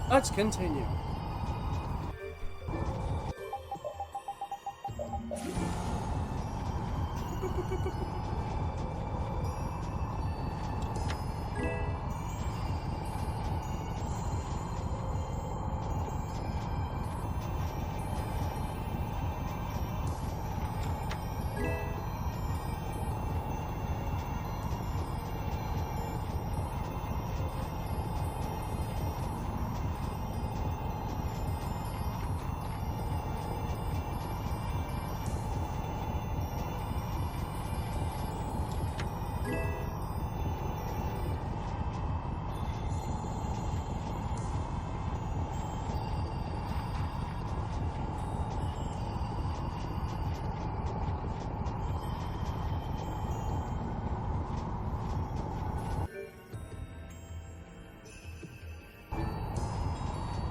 Let's continue.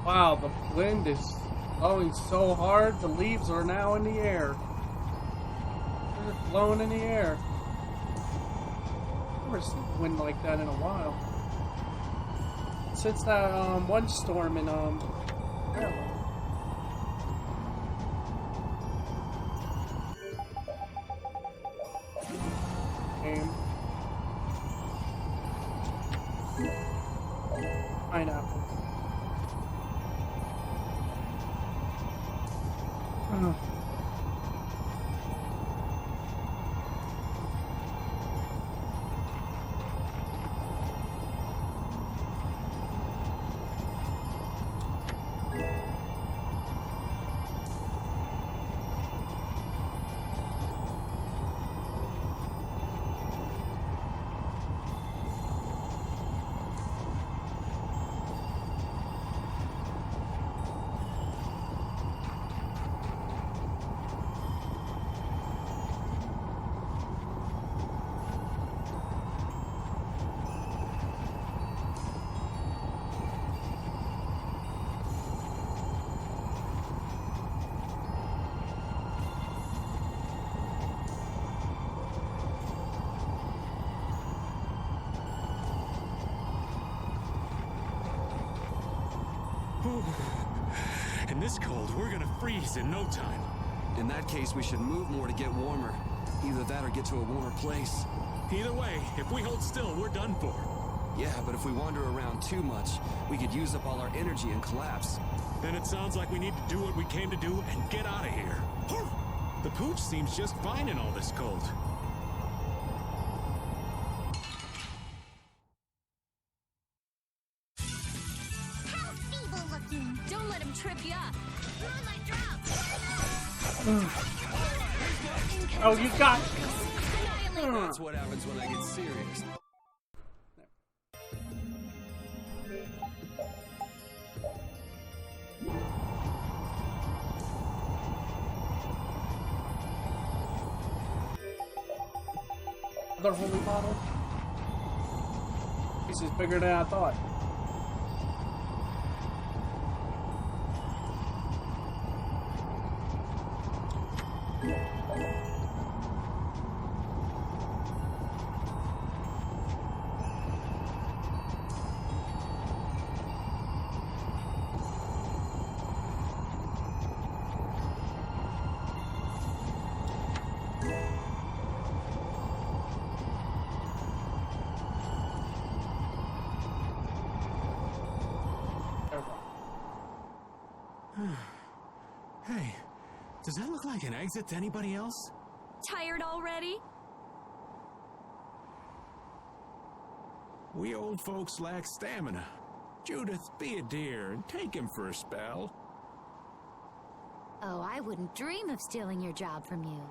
Wow, the wind is blowing so hard, the leaves are now in the air. They're just blowing in the air. I've never seen wind like that in a while. Since that one storm in Maryland. Pineapple. In this cold, we're gonna freeze in no time. In that case, we should move more to get warmer. Either that or get to a warmer place. Either way, if we hold still, we're done for. Yeah, but if we wander around too much, we could use up all our energy and collapse. Then it sounds like we need to do what we came to do and get out of here. The pooch seems just fine in all this cold. How feeble looking! Don't let him trip you up. Moonlight drop. Oh, you got. That's what happens when I get serious. Another holy bottle? This is bigger than I thought. Hey, does that look like an exit to anybody else? Tired already? We old folks lack stamina. Judith, be a dear and take him for a spell. Oh, I wouldn't dream of stealing your job from you.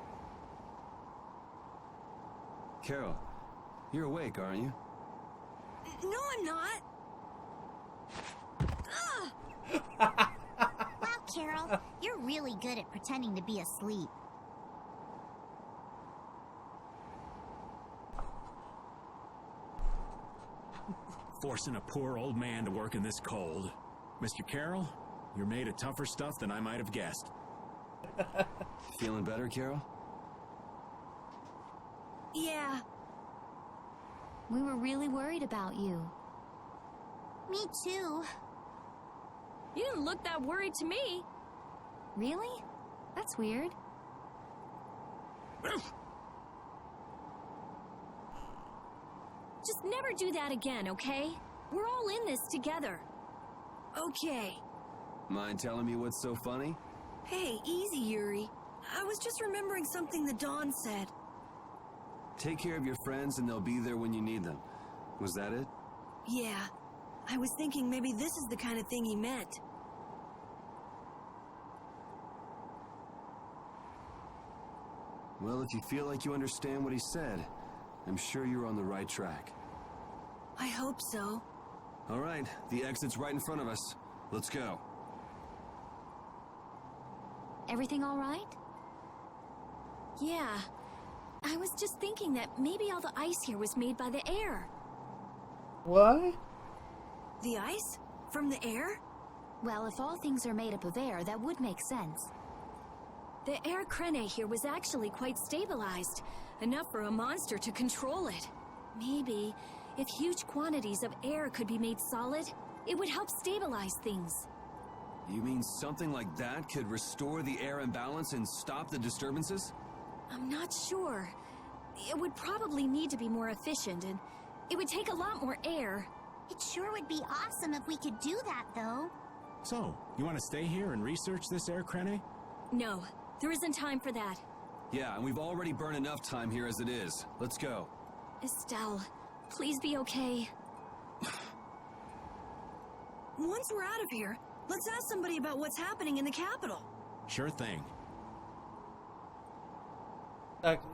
Carol, you're awake, aren't you? No, I'm not. Wow, Carol, you're really good at pretending to be asleep. Forcing a poor old man to work in this cold. Mr. Carroll, you're made of tougher stuff than I might have guessed. Feeling better, Carol? Yeah. We were really worried about you. Me too. You didn't look that worried to me. Really? That's weird. Just never do that again, okay? We're all in this together. Okay. Mind telling me what's so funny? Hey, easy, Yuri. I was just remembering something the Dawn said. Take care of your friends and they'll be there when you need them. Was that it? Yeah. I was thinking maybe this is the kind of thing he meant. Well, if you feel like you understand what he said, I'm sure you're on the right track. I hope so. All right, the exit's right in front of us. Let's go. Everything all right? Yeah. I was just thinking that maybe all the ice here was made by the air. What? The ice? From the air? Well, if all things are made up of air, that would make sense. The air crene here was actually quite stabilized, enough for a monster to control it. Maybe, if huge quantities of air could be made solid, it would help stabilize things. You mean something like that could restore the air imbalance and stop the disturbances? I'm not sure. It would probably need to be more efficient, and it would take a lot more air. It sure would be awesome if we could do that, though. So, you want to stay here and research this air crane? No, there isn't time for that. Yeah, and we've already burned enough time here as it is. Let's go. Estelle, please be okay. Once we're out of here, let's ask somebody about what's happening in the capital. Sure thing. Exactly.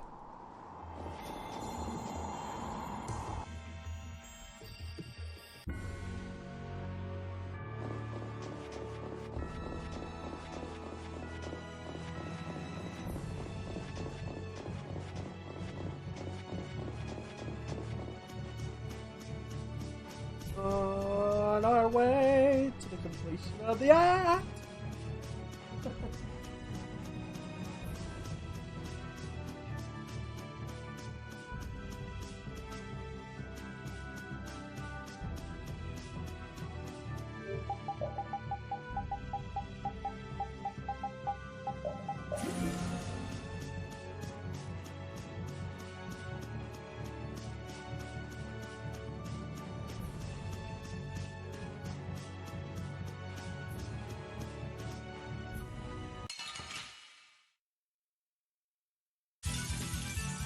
On our way to the completion of the act.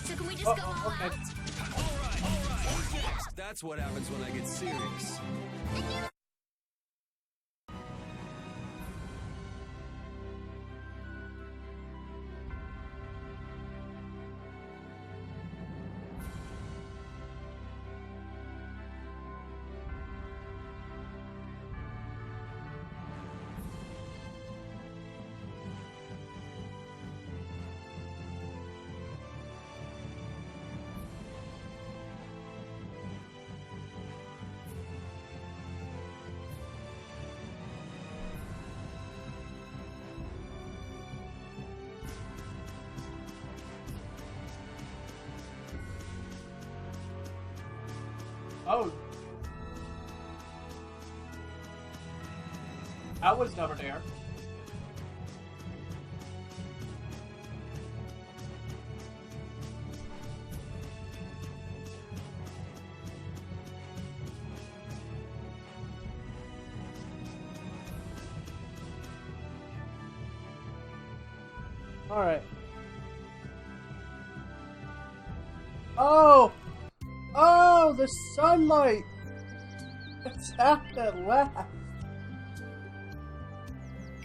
So can we just go all okay. out? That's what happens when I get serious. Oh. I was never there. All right. Oh! Oh, the sunlight! It's out at last.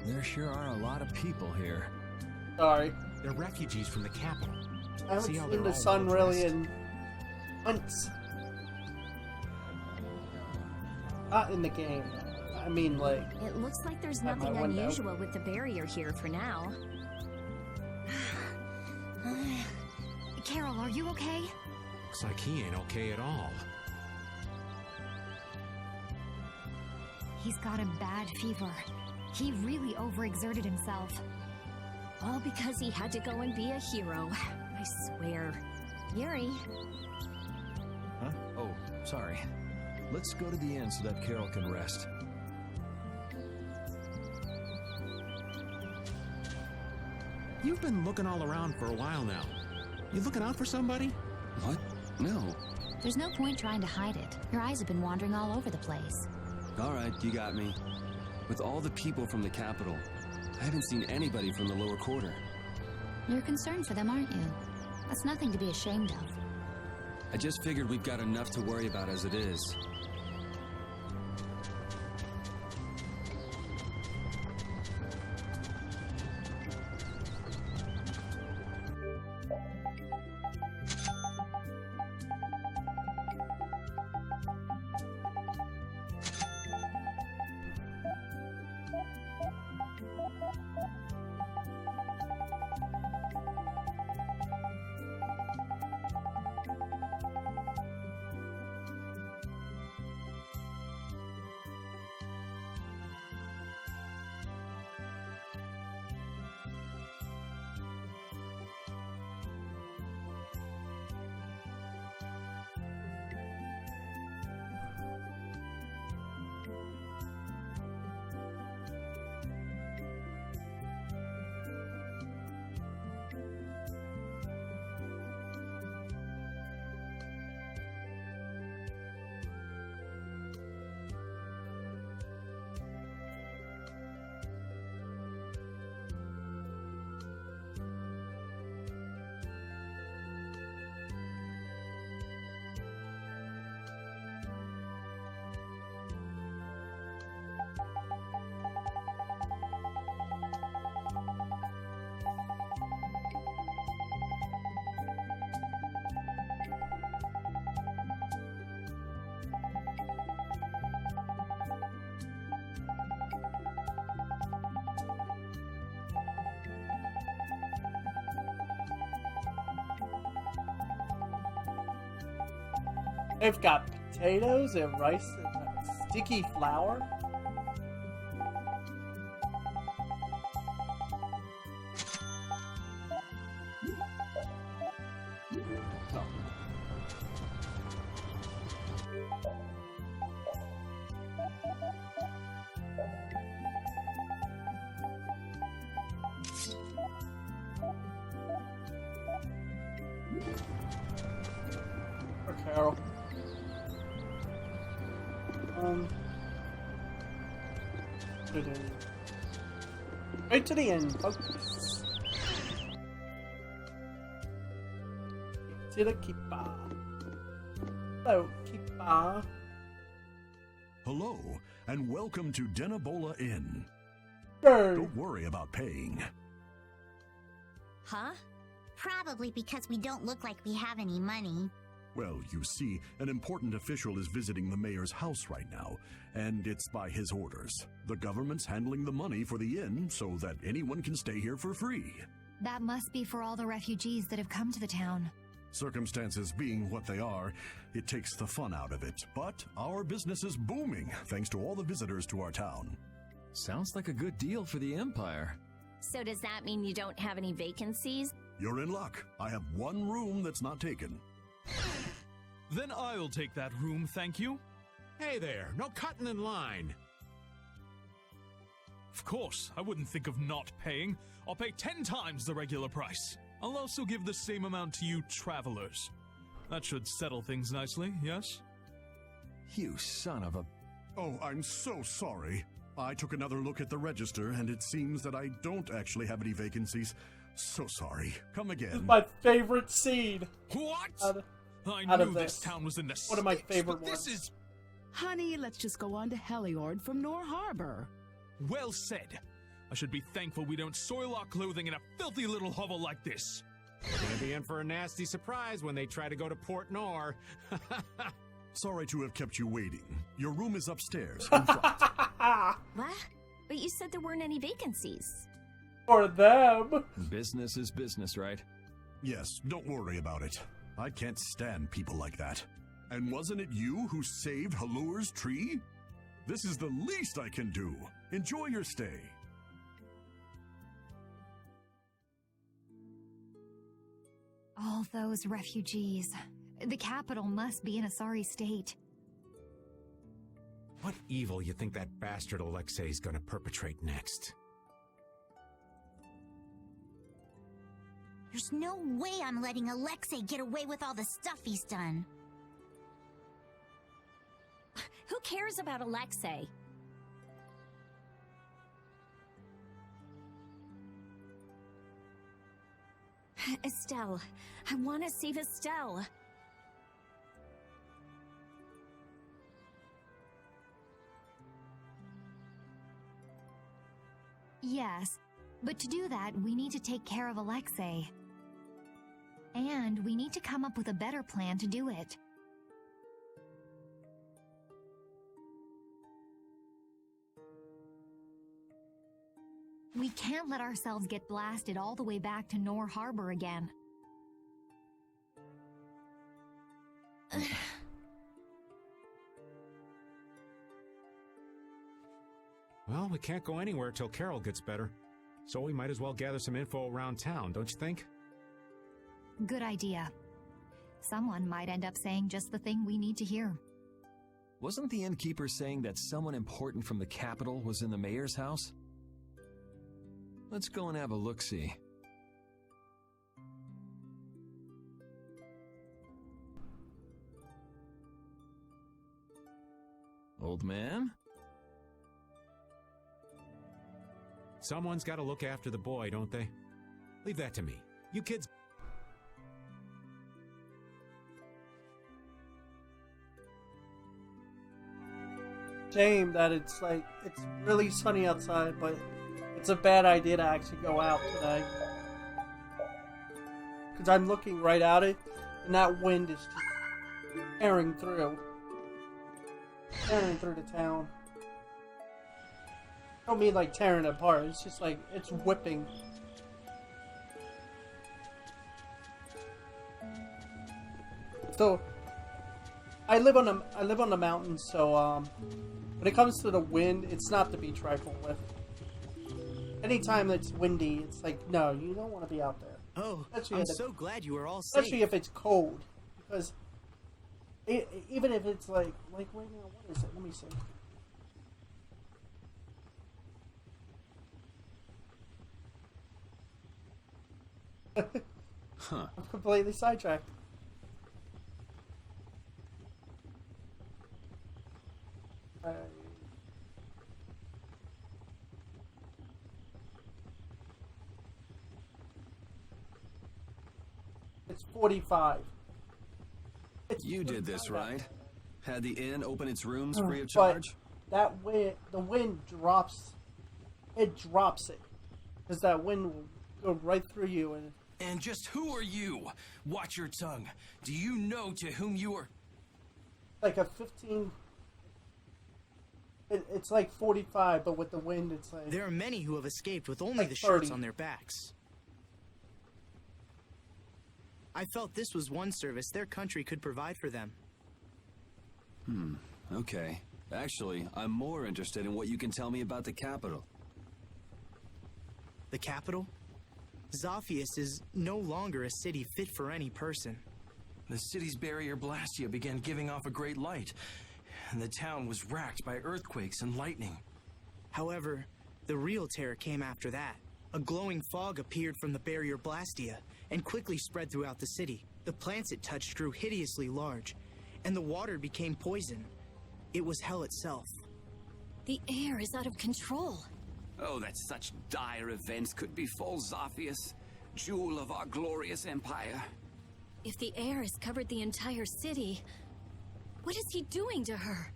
There sure are a lot of people here. Sorry. They're refugees from the capital. I haven't See how seen they're the all sun well really dressed? in months. Not in the game. I mean, like, It looks like there's At my nothing window. unusual with the barrier here for now. Carol, are you okay? Looks like he ain't okay at all. He's got a bad fever. He really overexerted himself. All because he had to go and be a hero. I swear. Yuri, Huh? Oh, sorry. Let's go to the inn so that Carol can rest. You've been looking all around for a while now. You looking out for somebody? What? No. There's no point trying to hide it. Your eyes have been wandering all over the place. All right, you got me. With all the people from the capital, I haven't seen anybody from the lower quarter. You're concerned for them, aren't you? That's nothing to be ashamed of. I just figured we've got enough to worry about as it is. They've got potatoes and rice and sticky flour. Oh. Or Carol. Put it in. Right to the end, folks. To the keeper. Hello, keeper. Hello, and welcome to Denabola Inn. Bird. Don't worry about paying. Huh? Probably because we don't look like we have any money. Well, you see, an important official is visiting the mayor's house right now, and it's by his orders. The government's handling the money for the inn so that anyone can stay here for free. That must be for all the refugees that have come to the town. Circumstances being what they are, it takes the fun out of it. But our business is booming thanks to all the visitors to our town. Sounds like a good deal for the Empire. So does that mean you don't have any vacancies? You're in luck. I have one room that's not taken. Then I'll take that room, thank you. Hey there, no cutting in line. Of course, I wouldn't think of not paying. I'll pay 10 times the regular price. I'll also give the same amount to you travelers. That should settle things nicely, yes? You son of a... Oh, I'm so sorry. I took another look at the register, and it seems that I don't actually have any vacancies. So sorry. Come This is again. my favorite scene. What? I out knew of this this. town was in the One of my sticks, favorite but this ones. is... Honey, let's just go on to Heliord from Nor Harbor. Well said. I should be thankful we don't soil our clothing in a filthy little hovel like this. We're gonna be in for a nasty surprise when they try to go to Port Nor. Sorry to have kept you waiting. Your room is upstairs, in front. What? But you said there weren't any vacancies. For them. Business is business, right? Yes, don't worry about it. I can't stand people like that. And wasn't it you who saved Halur's tree? This is the least I can do. Enjoy your stay. All those refugees. The capital must be in a sorry state. What evil you think that bastard Alexei's gonna perpetrate next? There's no way I'm letting Alexei get away with all the stuff he's done. Who cares about Alexei? Estelle. I want to save Estelle. Yes, but to do that, we need to take care of Alexei. And we need to come up with a better plan to do it. We can't let ourselves get blasted all the way back to Nor Harbor again. Well, we can't go anywhere till Carol gets better. So we might as well gather some info around town, don't you think? Good idea. Someone might end up saying just the thing we need to hear. Wasn't the innkeeper saying that someone important from the capital was in the mayor's house? Let's go and have a look-see. Old man? Someone's got to look after the boy, don't they? Leave that to me. You kids... Shame that it's really sunny outside, but it's a bad idea to actually go out today. Because I'm looking right at it, and that wind is just tearing through the town. I don't mean like tearing it apart, it's just like, it's whipping. So, I live on the mountains, so when it comes to the wind, it's not to be trifled with. Anytime it's windy, it's like, no, you don't want to be out there. Oh, I'm so glad you are all safe. Especially if it's cold, because even if it's like right now, what is it? Let me see. Huh. I'm completely sidetracked. It's 45. You did this, right? Had the inn open its rooms free of But charge? that wind, the wind drops. It drops it, because that wind will go right through you. And just who are you? Watch your tongue. Do you know to whom you are? Like a 15. It's like 45, but with the wind, it's like. There are many who have escaped with only like the shirts 30. on their backs. I felt this was one service their country could provide for them. Okay. Actually, I'm more interested in what you can tell me about the capital. The capital? Zophius is no longer a city fit for any person. The city's barrier Blastia began giving off a great light, and the town was racked by earthquakes and lightning. However, the real terror came after that. A glowing fog appeared from the barrier Blastia and quickly spread throughout the city. The plants it touched grew hideously large, and the water became poison. It was hell itself. The air is out of control. Oh, that such dire events could befall Zophius, jewel of our glorious empire. If the air has covered the entire city, what is he doing to her?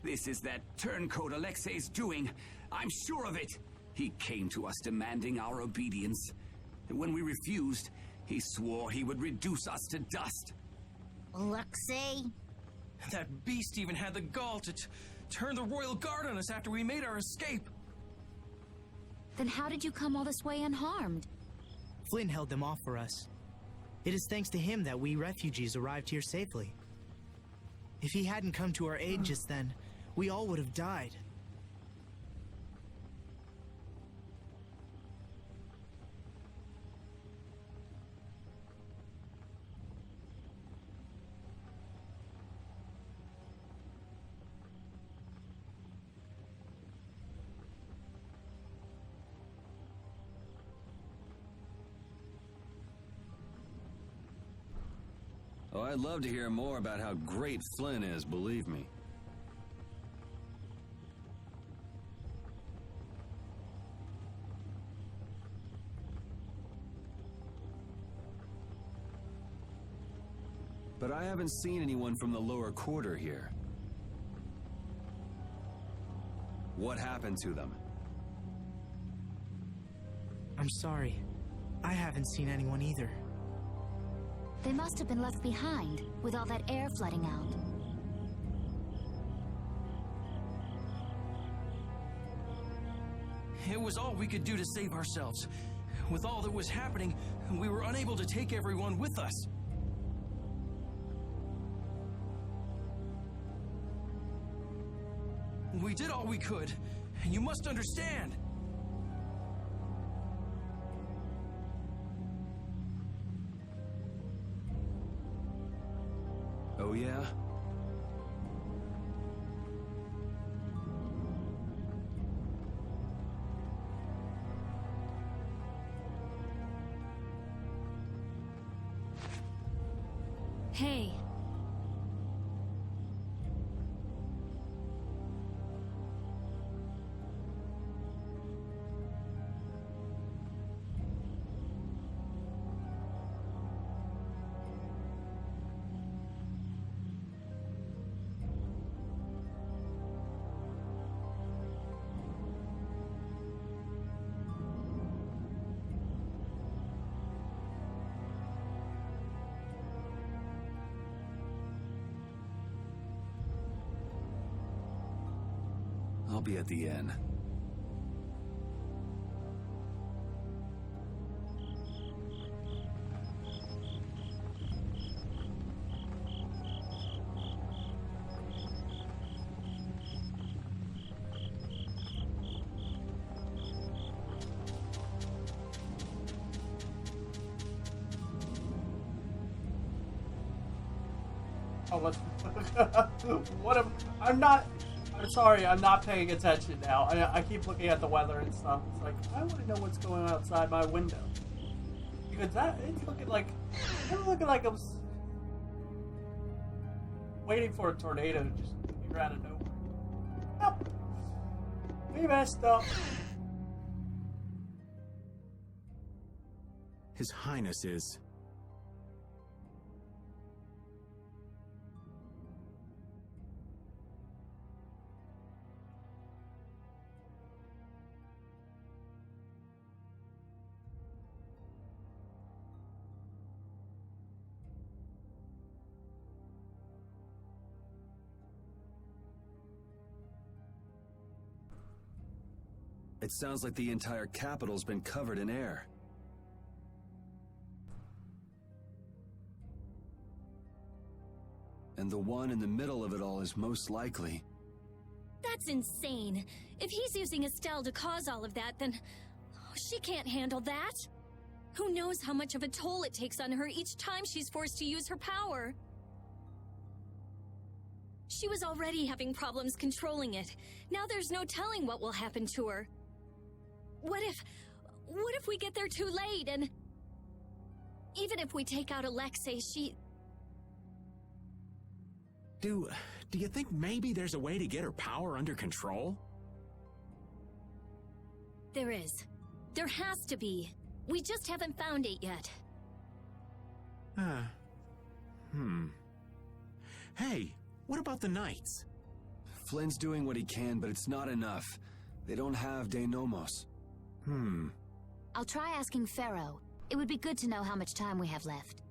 This is that turncoat Alexei's doing. I'm sure of it. He came to us demanding our obedience. And when we refused, he swore he would reduce us to dust. Alexei? That beast even had the gall to turn the royal guard on us after we made our escape. Then how did you come all this way unharmed? Flynn held them off for us. It is thanks to him that we refugees arrived here safely. If he hadn't come to our aid just then, we all would have died. Oh, I'd love to hear more about how great Flynn is, believe me. But I haven't seen anyone from the lower quarter here. What happened to them? I'm sorry. I haven't seen anyone either. They must have been left behind, with all that air flooding out. It was all we could do to save ourselves. With all that was happening, we were unable to take everyone with us. We did all we could, and you must understand. Oh, yeah? Hey. I'll be at the inn. Oh, what? I'm not. I'm sorry, I'm not paying attention now. I keep looking at the weather and stuff. It's like, I want to know what's going on outside my window. Because it's looking like I'm waiting for a tornado to just appear out of nowhere. Yep. We messed up. His Highness is... It sounds like the entire capital's been covered in air. And the one in the middle of it all is most likely... That's insane. If he's using Estelle to cause all of that, then... she can't handle that. Who knows how much of a toll it takes on her each time she's forced to use her power. She was already having problems controlling it. Now there's no telling what will happen to her. What if we get there too late and... Even if we take out Alexei, she... Do you think maybe there's a way to get her power under control? There is. There has to be. We just haven't found it yet. Hey, what about the Knights? Flynn's doing what he can, but it's not enough. They don't have De Nomos. I'll try asking Pharaoh. It would be good to know how much time we have left.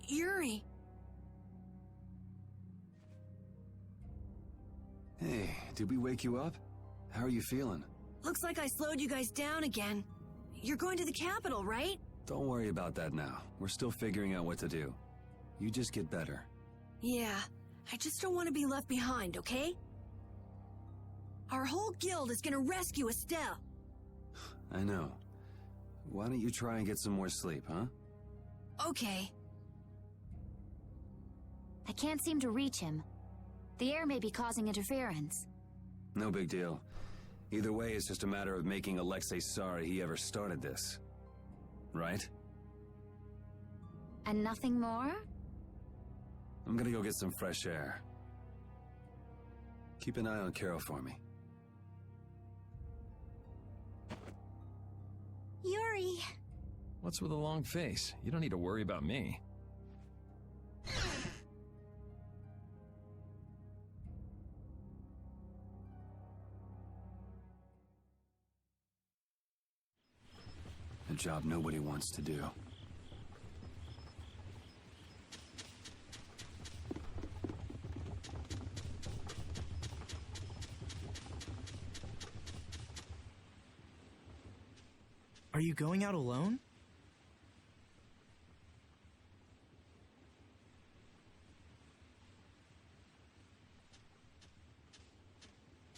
Yuri! Hey, did we wake you up? How are you feeling? Looks like I slowed you guys down again. You're going to the capital, right? Don't worry about that now. We're still figuring out what to do. You just get better. Yeah, I just don't want to be left behind, okay? Our whole guild is gonna rescue Estelle. I know. Why don't you try and get some more sleep, huh? Okay. I can't seem to reach him. The air may be causing interference. No big deal. Either way, it's just a matter of making Alexei sorry he ever started this. Right? And nothing more? I'm gonna go get some fresh air. Keep an eye on Carol for me. Yuri! What's with a long face? You don't need to worry about me. A job nobody wants to do. Are you going out alone?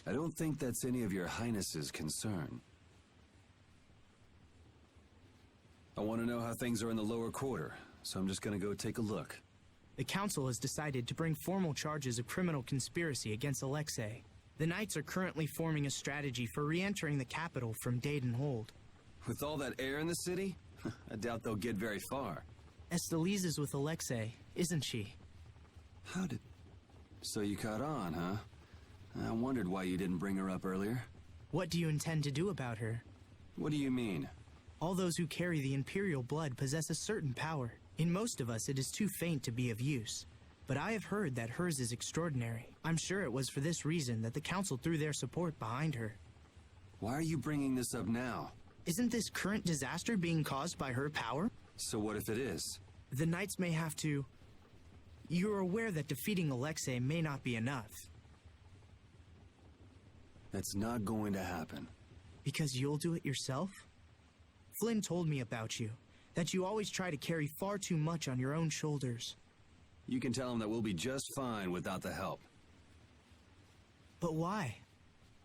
I don't think that's any of your Highness's concern. I want to know how things are in the lower quarter, so I'm just gonna go take a look. The council has decided to bring formal charges of criminal conspiracy against Alexei. The Knights are currently forming a strategy for re-entering the capital from Dayton Hold. With all that air in the city, I doubt they'll get very far. Estelise is with Alexei, isn't she? How did... So you caught on, huh? I wondered why you didn't bring her up earlier. What do you intend to do about her? What do you mean? All those who carry the Imperial blood possess a certain power. In most of us, it is too faint to be of use. But I have heard that hers is extraordinary. I'm sure it was for this reason that the Council threw their support behind her. Why are you bringing this up now? Isn't this current disaster being caused by her power? So what if it is? The Knights may have to... You're aware that defeating Alexei may not be enough. That's not going to happen. Because you'll do it yourself? Flynn told me about you, that you always try to carry far too much on your own shoulders. You can tell him that we'll be just fine without the help. But why?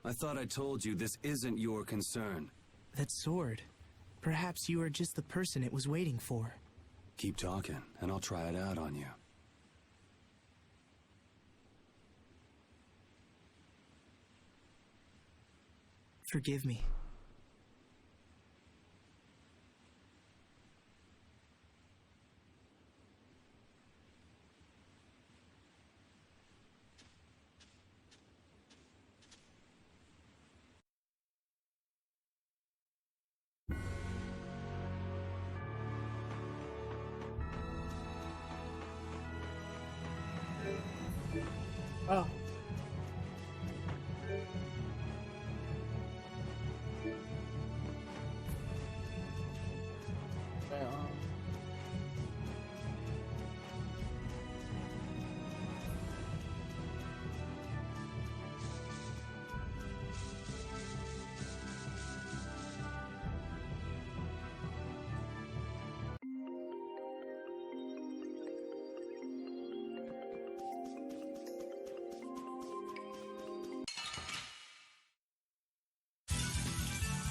I thought I told you this isn't your concern. That sword. Perhaps you are just the person it was waiting for. Keep talking, and I'll try it out on you. Forgive me. Oh.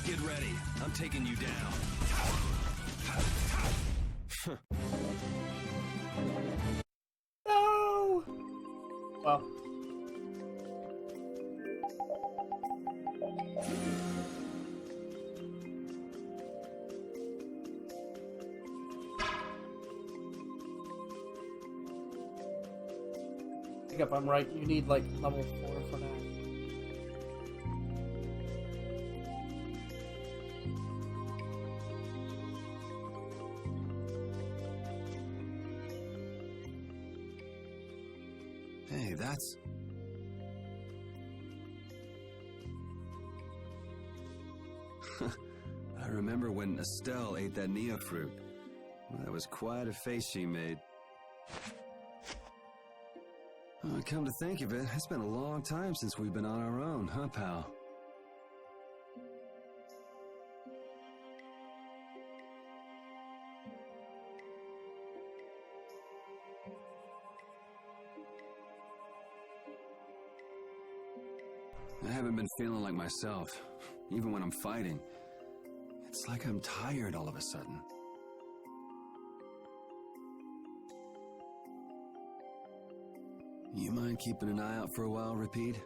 Get ready. I'm taking you down. No! Well. I think if I'm right, you need like level 4 for that. Hey, that's... I remember when Estelle ate that Nia fruit. Well, that was quite a face she made. Come to think of it, it's been a long time since we've been on our own, huh, pal? I haven't been feeling like myself, even when I'm fighting. It's like I'm tired all of a sudden. You mind keeping an eye out for a while, Repeat?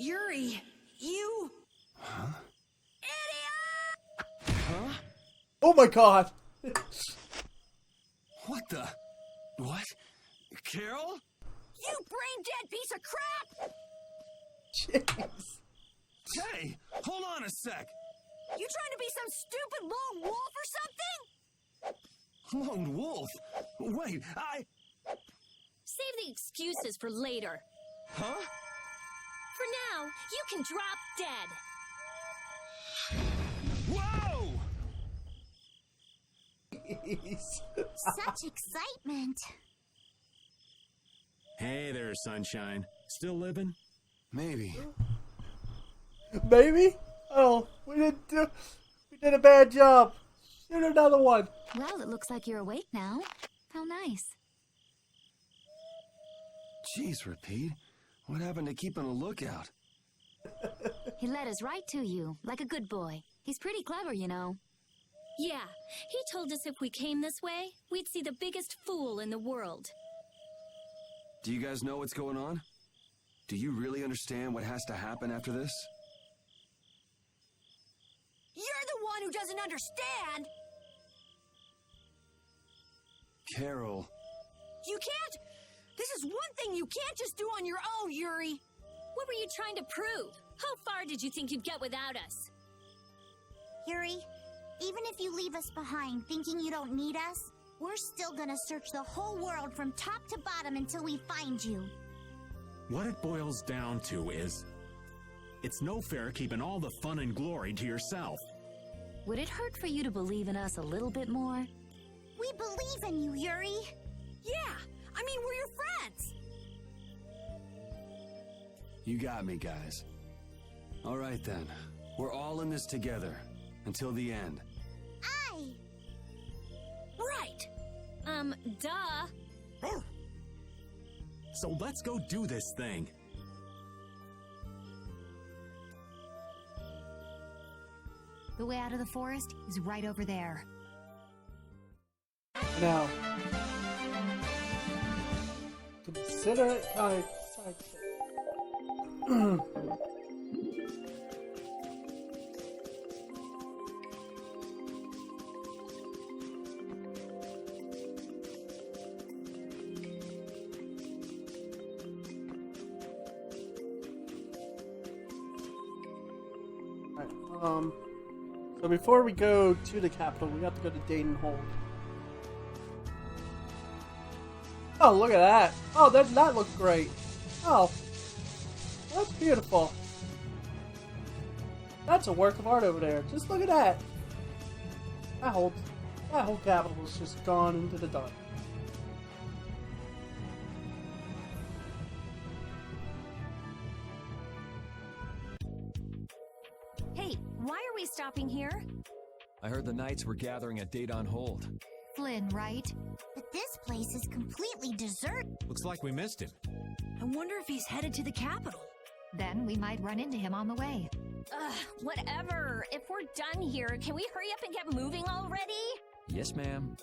Yuri, you... Huh? Oh my god! What the? What? Carol? You brain-dead piece of crap! Jeez. Hey, hold on a sec. You trying to be some stupid lone wolf or something? Lone wolf? Wait, Save the excuses for later. Huh? For now, you can drop dead. Whoa! Such excitement. Hey there, sunshine. Still living? Maybe. Maybe? Oh, we did a bad job. Shoot another one. Well, it looks like you're awake now. How nice. Jeez, Repeat. What happened to keeping a lookout? He led us right to you, like a good boy. He's pretty clever, you know. Yeah, he told us if we came this way, we'd see the biggest fool in the world. Do you guys know what's going on? Do you really understand what has to happen after this? You're the one who doesn't understand! Carol. You can't... This is one thing you can't just do on your own, Yuri! What were you trying to prove? How far did you think you'd get without us? Yuri, even if you leave us behind thinking you don't need us, we're still gonna search the whole world from top to bottom until we find you. What it boils down to is, it's no fair keeping all the fun and glory to yourself. Would it hurt for you to believe in us a little bit more? We believe in you, Yuri. Yeah, I mean, we're your friends. You got me, guys. All right, then. We're all in this together. Until the end. Aye. Right. Duh. So let's go do this thing. The way out of the forest is right over there. Now, consider it kind of sidekick. So before we go to the capital, we have to go to Dayton Hold. Oh, look at that! Oh, that looks great. Oh, that's beautiful. That's a work of art over there. Just look at that. That whole capital is just gone into the dark. Hey, why are we stopping here? I heard the knights were gathering at Date on Hold. Flynn, right? But this place is completely deserted. Looks like we missed him. I wonder if he's headed to the capital. Then we might run into him on the way. Ugh, whatever. If we're done here, can we hurry up and get moving already? Yes, ma'am.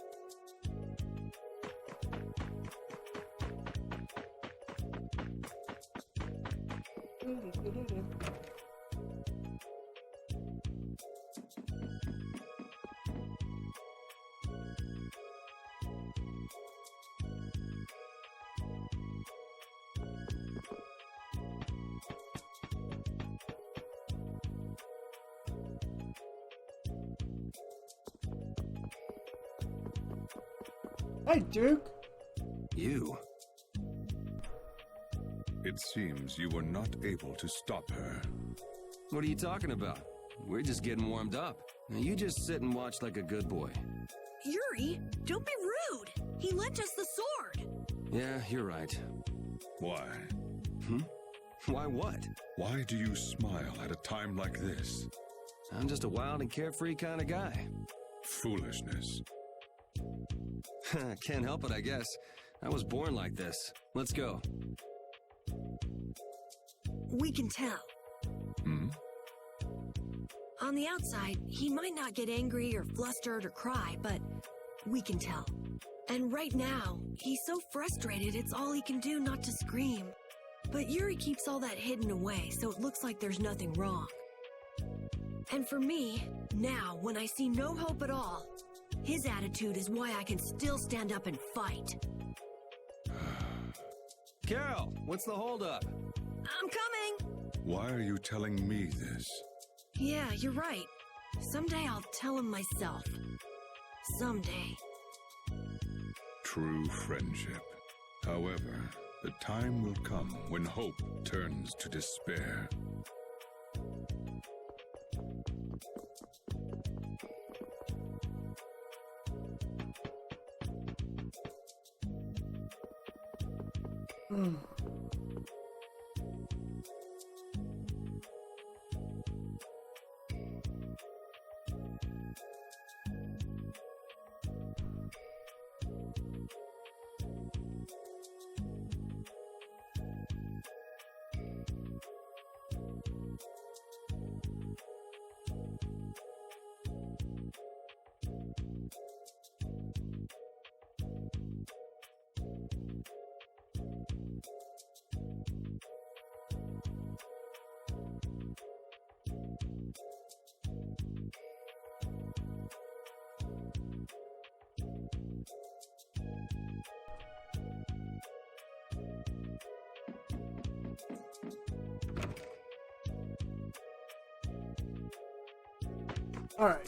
Hey, Duke. You? It seems you were not able to stop her. What are you talking about? We're just getting warmed up. Now you just sit and watch like a good boy. Yuri, don't be rude. He lent us the sword. Yeah, you're right. Why? Why what? Why do you smile at a time like this? I'm just a wild and carefree kind of guy. Foolishness. Can't help it, I guess. I was born like this. Let's go. We can tell. Hmm? On the outside, he might not get angry or flustered or cry, but we can tell. And right now, he's so frustrated it's all he can do not to scream. But Yuri keeps all that hidden away, so it looks like there's nothing wrong. And for me, now, when I see no hope at all, his attitude is why I can still stand up and fight. Carol, what's the holdup? I'm coming! Why are you telling me this? Yeah, you're right. Someday I'll tell him myself. Someday. True friendship. However, the time will come when hope turns to despair. All right.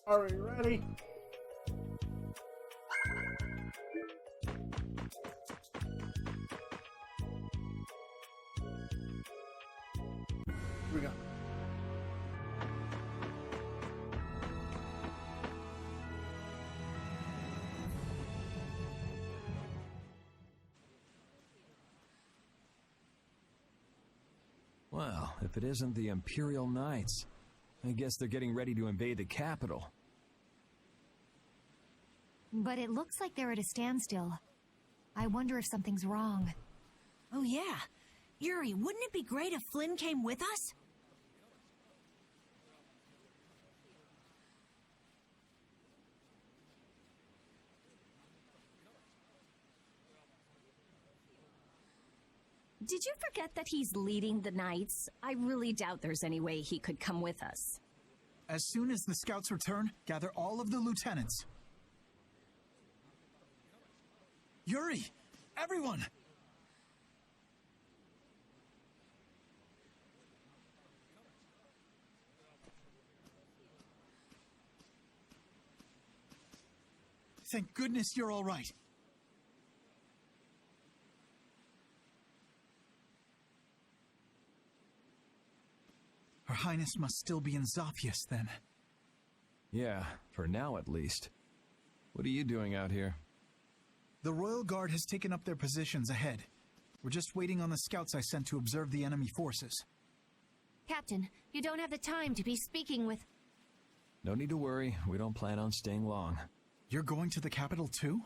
Are we ready? Here we go. Well, if it isn't the Imperial Knights, I guess they're getting ready to invade the capital. But it looks like they're at a standstill. I wonder if something's wrong. Oh yeah. Yuri, wouldn't it be great if Flynn came with us? Did you forget that he's leading the Knights? I really doubt there's any way he could come with us. As soon as the scouts return, gather all of the lieutenants. Yuri! Everyone! Thank goodness you're all right. Her Highness must still be in Zophius, then. Yeah, for now at least. What are you doing out here? The Royal Guard has taken up their positions ahead. We're just waiting on the scouts I sent to observe the enemy forces. Captain, you don't have the time to be speaking with... No need to worry, we don't plan on staying long. You're going to the capital too?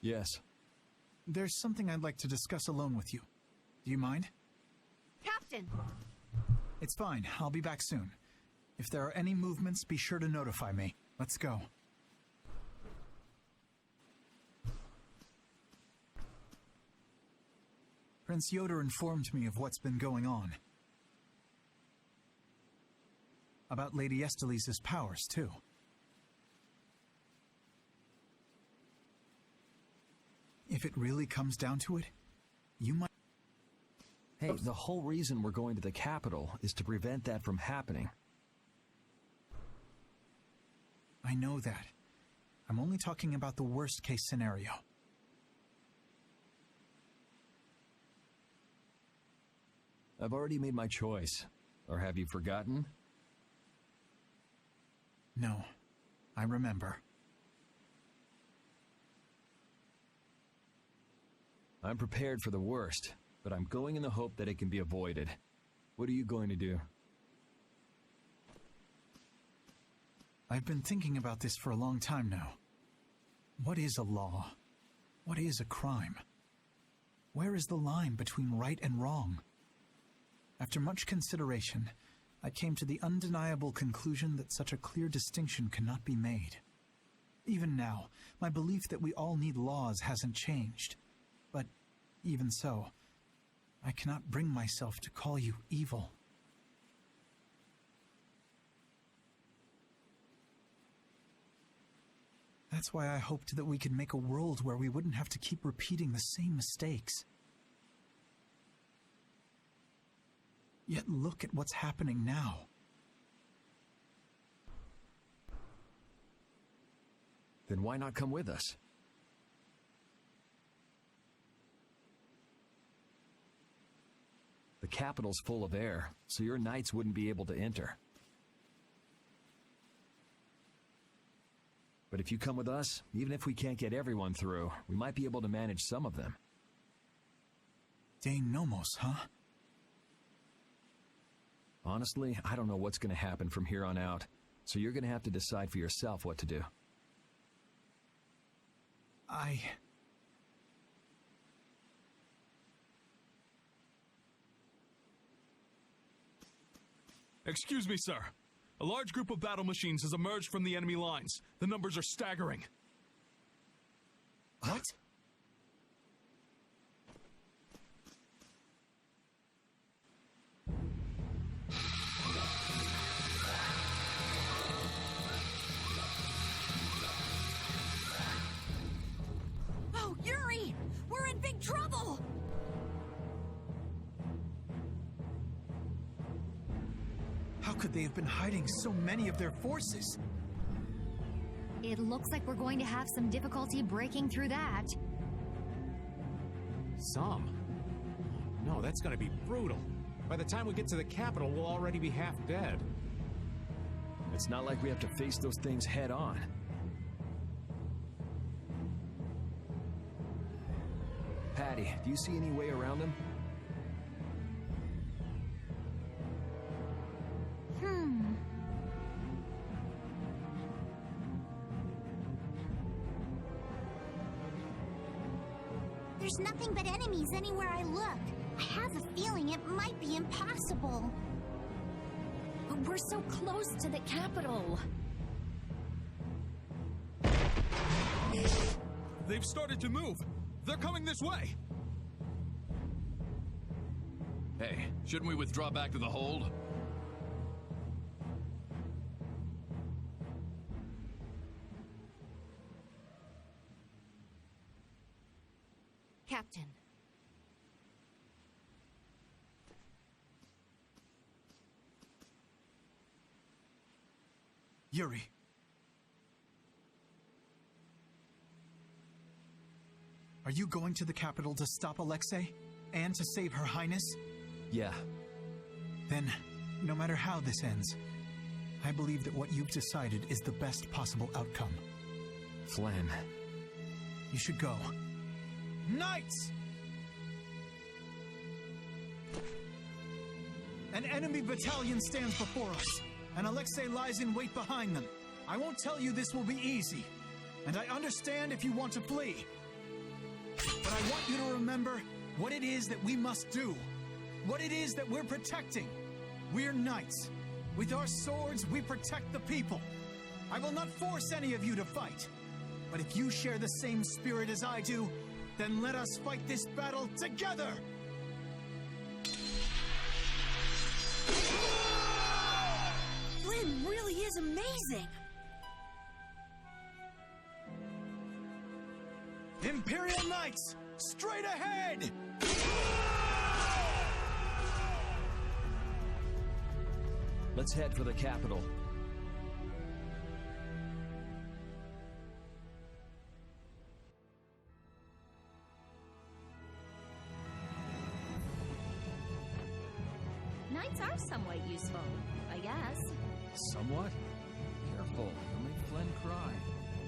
Yes. There's something I'd like to discuss alone with you. Do you mind? Captain! It's fine, I'll be back soon. If there are any movements, be sure to notify me. Let's go. Prince Yoder informed me of what's been going on. About Lady Estelise's powers, too. If it really comes down to it, you might... Hey, the whole reason we're going to the capital is to prevent that from happening. I know that. I'm only talking about the worst-case scenario. I've already made my choice. Or have you forgotten? No, I remember. I'm prepared for the worst, but I'm going in the hope that it can be avoided. What are you going to do? I've been thinking about this for a long time now. What is a law? What is a crime? Where is the line between right and wrong? After much consideration, I came to the undeniable conclusion that such a clear distinction cannot be made. Even now, my belief that we all need laws hasn't changed. But even so, I cannot bring myself to call you evil. That's why I hoped that we could make a world where we wouldn't have to keep repeating the same mistakes. Yet look at what's happening now. Then why not come with us? The capital's full of air, so your knights wouldn't be able to enter. But if you come with us, even if we can't get everyone through, we might be able to manage some of them. Dane Nomos, huh? Honestly, I don't know what's going to happen from here on out, so you're going to have to decide for yourself what to do. Excuse me, sir. A large group of battle machines has emerged from the enemy lines. The numbers are staggering. What? Oh, Yuri! We're in big trouble! How could they have been hiding so many of their forces? It looks like we're going to have some difficulty breaking through that. Some? No, that's gonna be brutal. By the time we get to the capital, we'll already be half dead. It's not like we have to face those things head on. Patty, do you see any way around them? There's nothing but enemies anywhere I look. I have a feeling it might be impossible. But we're so close to the capital. They've started to move. They're coming this way. Hey, shouldn't we withdraw back to the hold? Captain. Yuri. Are you going to the capital to stop Alexei? And to save Her Highness? Yeah. Then, no matter how this ends, I believe that what you've decided is the best possible outcome. Flynn. You should go. Knights! An enemy battalion stands before us, and Alexei lies in wait behind them. I won't tell you this will be easy, and I understand if you want to flee. But I want you to remember what it is that we must do, what it is that we're protecting. We're knights. With our swords, we protect the people. I will not force any of you to fight, but if you share the same spirit as I do, then let us fight this battle together! Flynn really is amazing! Imperial Knights, straight ahead! Let's head for the capital. Knights are somewhat useful, I guess. Somewhat? Careful, you'll make Flynn cry.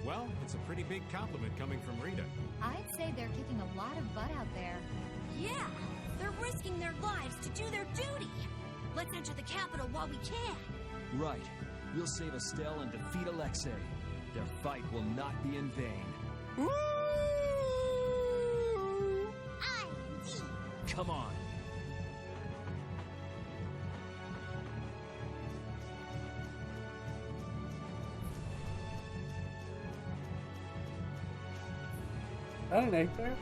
Well, it's a pretty big compliment coming from Rita. I'd say they're kicking a lot of butt out there. Yeah! They're risking their lives to do their duty! Let's enter the capital while we can! Right. We'll save Estelle and defeat Alexei. Their fight will not be in vain. Woo! Come on. that an egg there?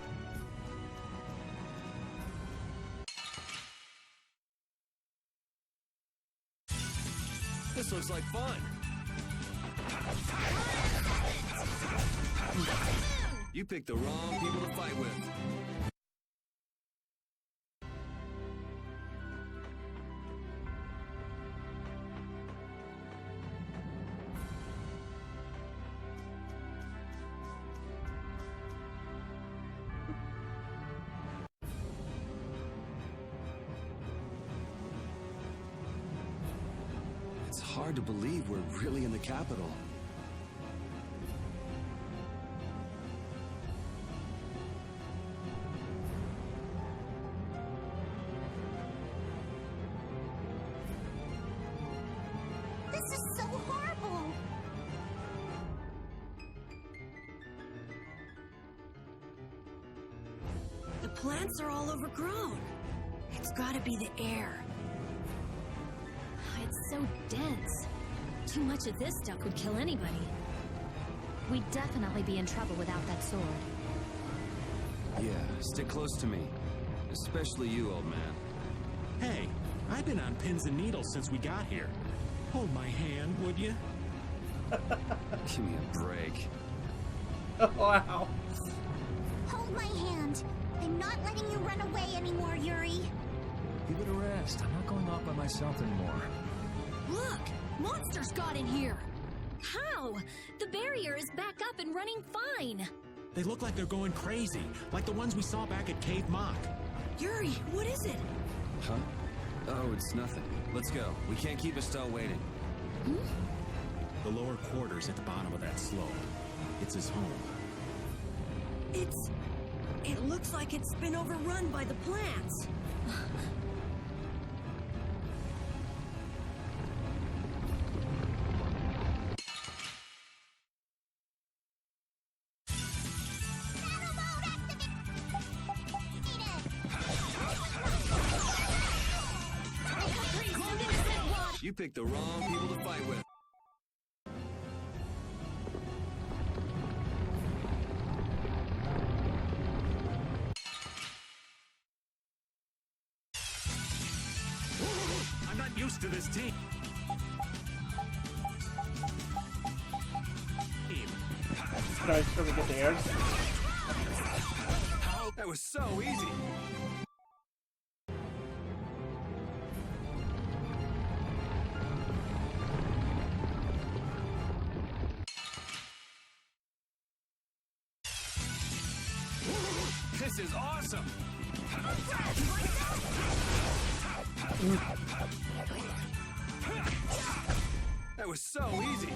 This looks like fun. You picked the wrong people to fight with. It's hard to believe we're really in the capital. This is so horrible! The plants are all overgrown. It's gotta be the air. It's so dense. Too much of this stuff would kill anybody. We'd definitely be in trouble without that sword. Yeah, stick close to me. Especially you, old man. Hey, I've been on pins and needles since we got here. Hold my hand, would you? Give me a break. Wow. Hold my hand. I'm not letting you run away anymore, Yuri. Give it a rest. I'm not going off by myself anymore. Look! Monsters got in here! How? The barrier is back up and running fine! They look like they're going crazy, like the ones we saw back at Cave Mock. Yuri, what is it? Huh? Oh, it's nothing. Let's go. We can't keep Estelle waiting. The lower quarters at the bottom of that slope. It's his home. It looks like it's been overrun by the plants. You picked the wrong people to fight with. I'm not used to this team. Try to get the air. That was so easy. This is awesome. That was so easy.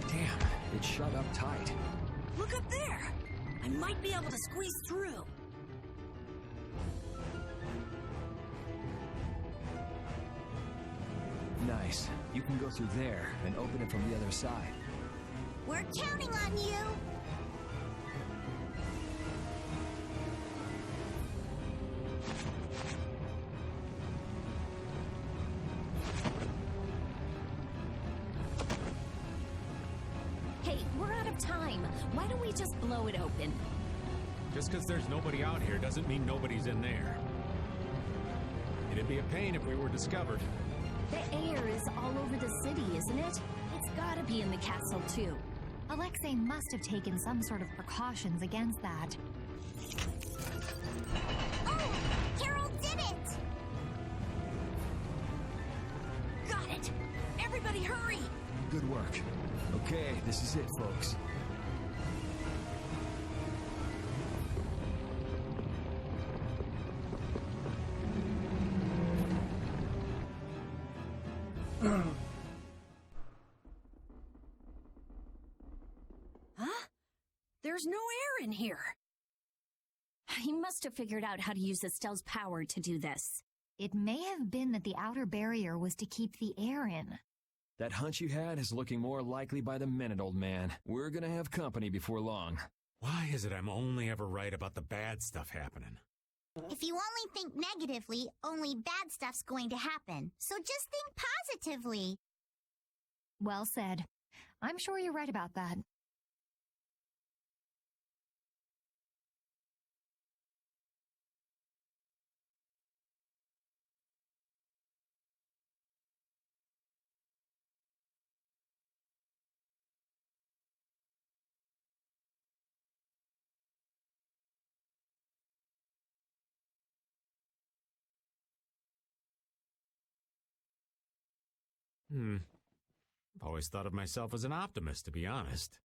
Damn, it shut up tight. Look up there! I might be able to squeeze through. Nice. You can go through there, then open it from the other side. We're counting on you! Hey, we're out of time. Why don't we just blow it open? Just because there's nobody out here doesn't mean nobody's in there. It'd be a pain if we were discovered. The air is all over the city, isn't it? It's gotta be in the castle, too. Alexei must have taken some sort of precautions against that. Oh! Carol did it! Got it! Everybody hurry! Good work. Okay, this is it, folks. Huh? There's no air in here. He must have figured out how to use Estelle's power to do this. It may have been that the outer barrier was to keep the air in. That hunch you had is looking more likely by the minute, old man. We're gonna have company before long. Why is it I'm only ever right about the bad stuff happening? If you only think negatively, only bad stuff's going to happen. So just think positively. Well said. I'm sure you're right about that. I've always thought of myself as an optimist, to be honest.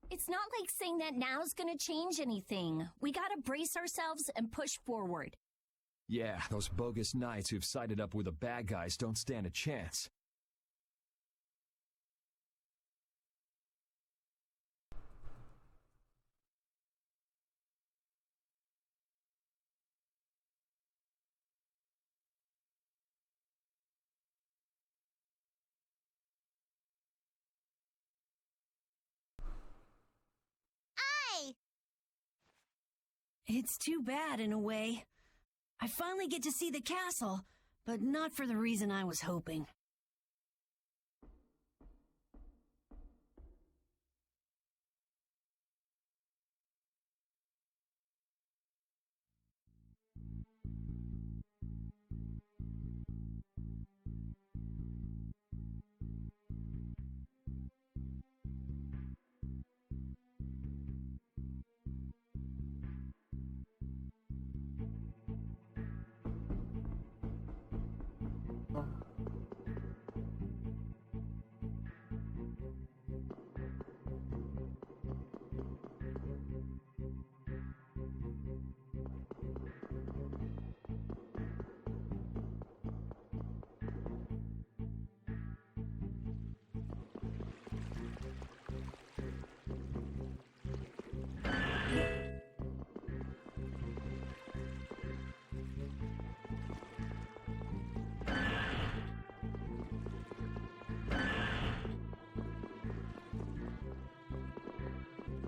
It's not like saying that now's gonna change anything. We gotta brace ourselves and push forward. Yeah, those bogus knights who've sided up with the bad guys don't stand a chance. It's too bad in a way. I finally get to see the castle, but not for the reason I was hoping.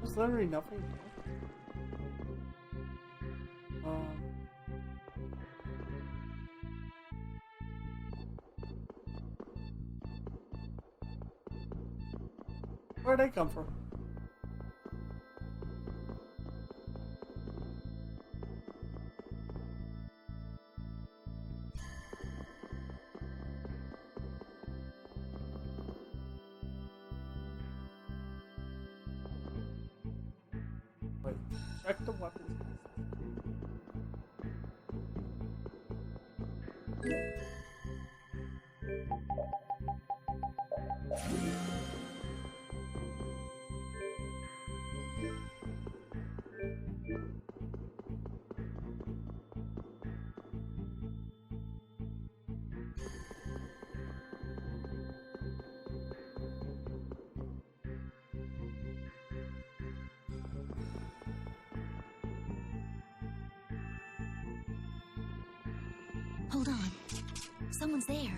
There's literally nothing. Where'd they come from? Wait, check the weapons. Hold on. Someone's there.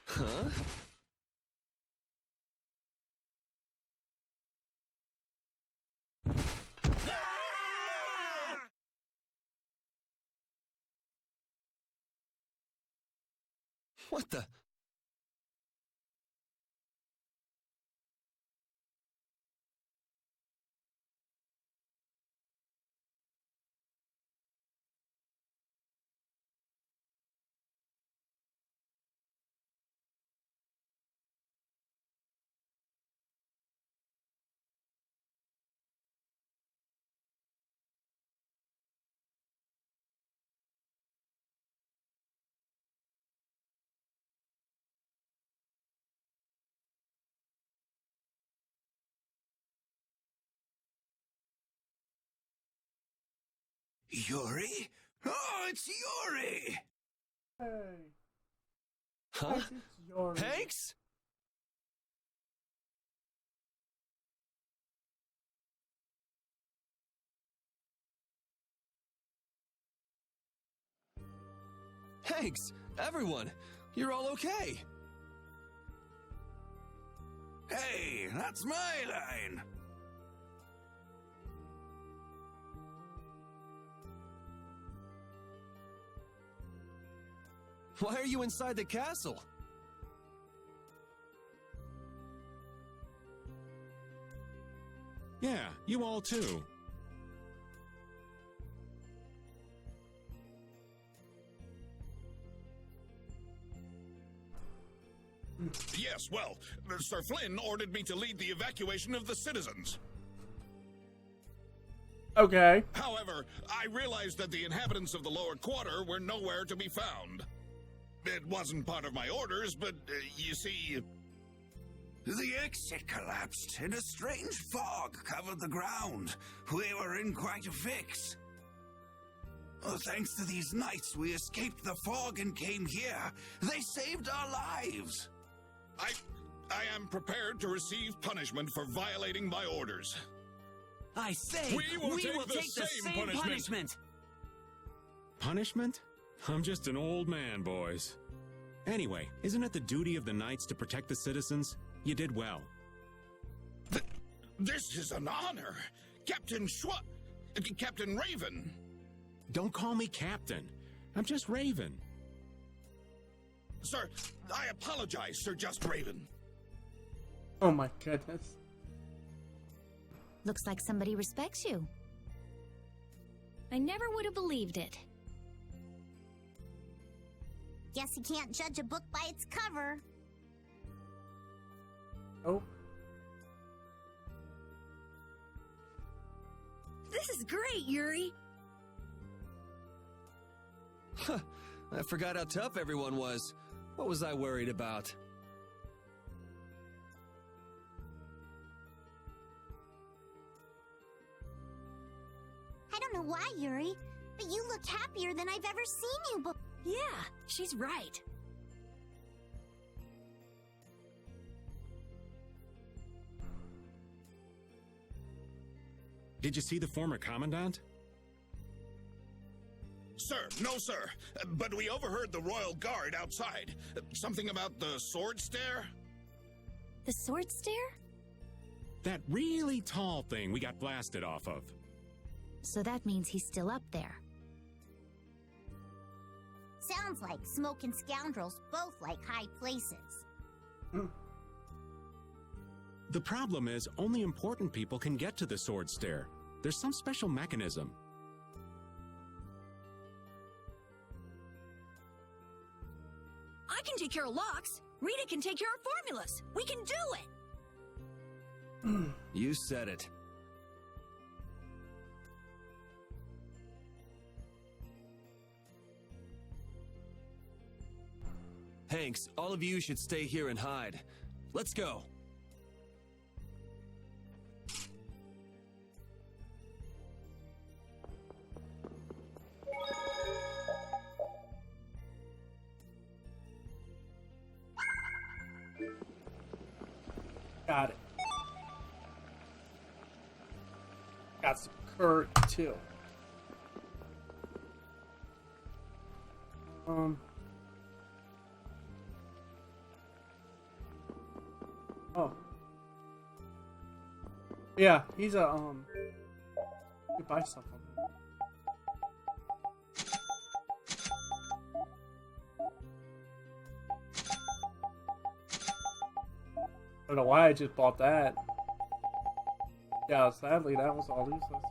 Huh? What the? Yuri? Oh, it's Yuri! Hey. Huh? Yes, it's Yuri. Hanks? Hanks, everyone, you're all okay. Hey, that's my line. Why are you inside the castle? Yeah, you all too. Yes, well, Sir Flynn ordered me to lead the evacuation of the citizens. Okay. However, I realized that the inhabitants of the lower quarter were nowhere to be found. It wasn't part of my orders, but you see... The exit collapsed, and a strange fog covered the ground. We were in quite a fix. Oh, thanks to these knights, we escaped the fog and came here. They saved our lives. I am prepared to receive punishment for violating my orders. I say, we will take the same punishment. Punishment? I'm just an old man, boys. Anyway, isn't it the duty of the knights to protect the citizens? You did well. This is an honor. Captain Raven. Don't call me Captain. I'm just Raven. Sir, I apologize, Sir Just Raven. Oh my goodness. Looks like somebody respects you. I never would have believed it. Guess you can't judge a book by its cover. Oh. This is great, Yuri. I forgot how tough everyone was. What was I worried about? I don't know why, Yuri, but you look happier than I've ever seen you before. Yeah, she's right. Did you see the former commandant? Sir, no sir, but we overheard the royal guard outside. Something about the sword stare? The sword stare? That really tall thing we got blasted off of. So that means he's still up there. Sounds like smoke and scoundrels both like high places. The problem is, only important people can get to the sword stair. There's some special mechanism. I can take care of locks. Rita can take care of formulas. We can do it. You said it. Hanks, all of you should stay here and hide. Let's go. Got it. Got some curd too. Oh. Yeah, he's a you buy stuff from him. I don't know why I just bought that. Yeah, sadly that was all useless.